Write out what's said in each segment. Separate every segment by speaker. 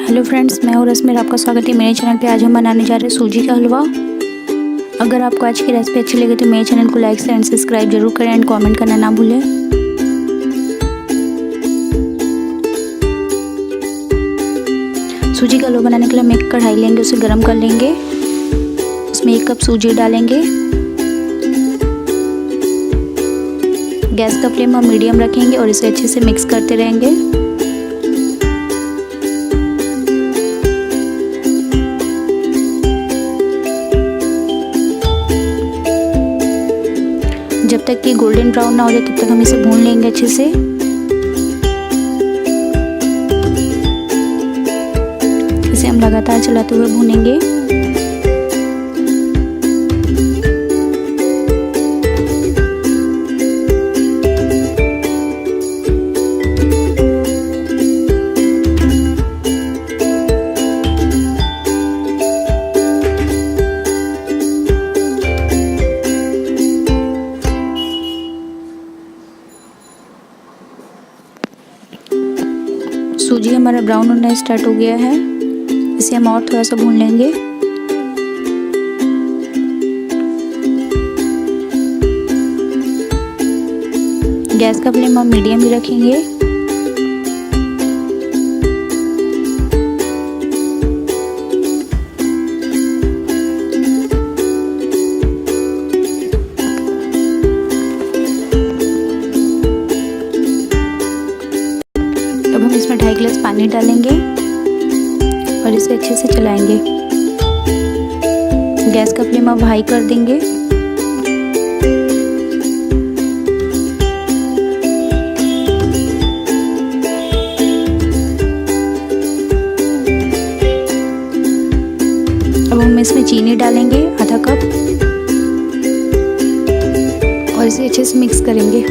Speaker 1: Hello friends, मैं हूँ रश्मि, आपका स्वागत है मेरे चैनल पे। आज हम बनाने जा रहे हैं सूजी का हलवा। अगर आपको आज की रेसिपी अच्छी लगे तो मेरे चैनल को लाइक शेयर एंड सब्सक्राइब जरूर करें एंड कमेंट करना ना भूलें। सूजी का हलवा बनाने के लिए हम एक कढ़ाई लेंगे, उसे गर्म कर लेंगे। उसमें 1 कप सूजी डालेंगे। गैस का फ्लेम हम मीडियम रखेंगे और इसे अच्छे से मिक्स करते रहेंगे। जब तक कि गोल्डन ब्राउन ना हो जाए तब तक हम इसे भून लेंगे अच्छे से। इसे हम लगातार चलाते हुए भूनेंगे। सूजी हमारा ब्राउन होना स्टार्ट हो गया है। इसे हम और थोड़ा सा भून लेंगे। गैस का फ्लेम हम मीडियम ही रखेंगे। अब हम इसमें 2.5 गिलास पानी डालेंगे और इसे अच्छे से चलाएंगे। गैस का फ्लेम अब हाई कर देंगे। अब हम इसमें चीनी डालेंगे, आधा कप, और इसे अच्छे से मिक्स करेंगे।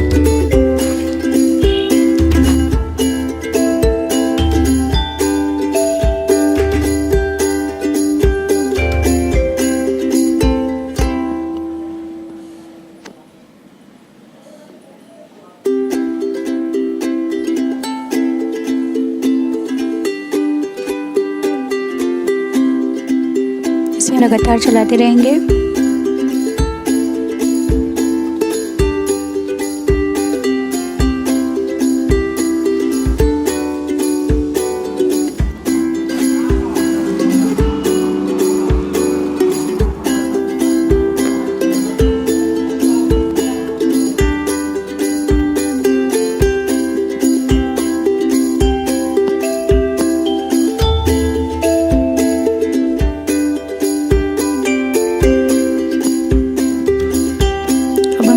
Speaker 1: इसे लगातार चलाते रहेंगे।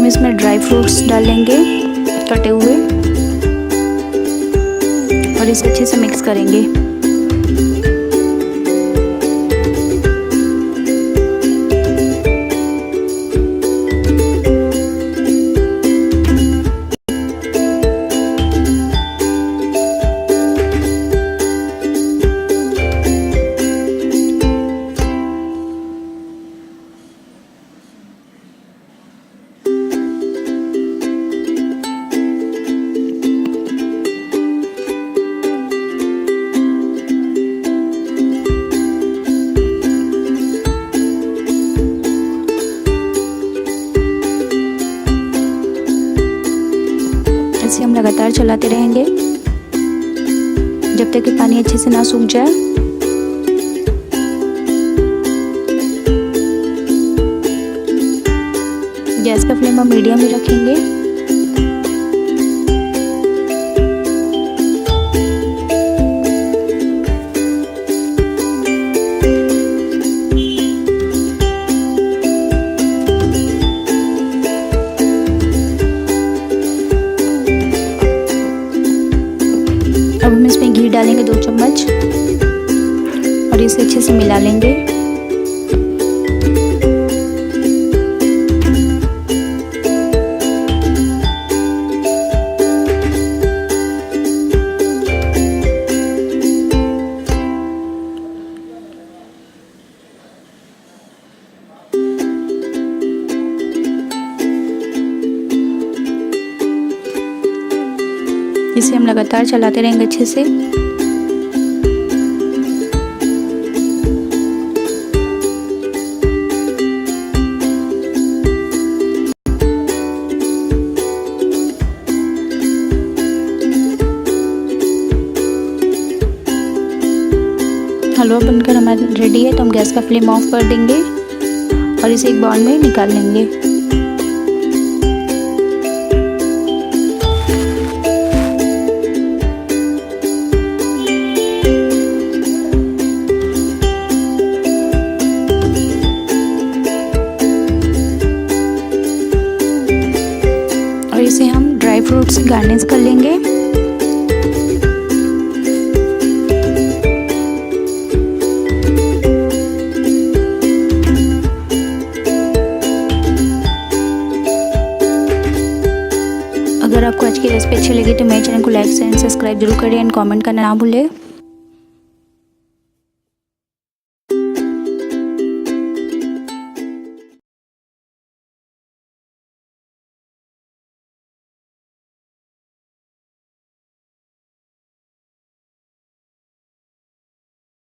Speaker 1: इसमें ड्राई फ्रूट्स डालेंगे कटे हुए और इसे अच्छे से मिक्स करेंगे। इसे हम लगातार चलाते रहेंगे जब तक कि पानी अच्छे से ना सूख जाए। गैस का फ्लेम हम मीडियम ही रखेंगे। अब हम इसमें घी डालेंगे 2 चम्मच और इसे अच्छे से मिला लेंगे। इसे हम लगातार चलाते रहेंगे अच्छे से। हलवा बनकर हमारा रेडी है, तो हम गैस का फ्लेम ऑफ कर देंगे और इसे एक बाउल में निकाल लेंगे। और इसे हम ड्राई फ्रूट से गार्निश कर लेंगे। अगर आपको आज की रेसिपी अच्छी लगी तो मेरे चैनल को लाइक एंड सब्सक्राइब जरूर करें एंड कमेंट करना ना भूलें।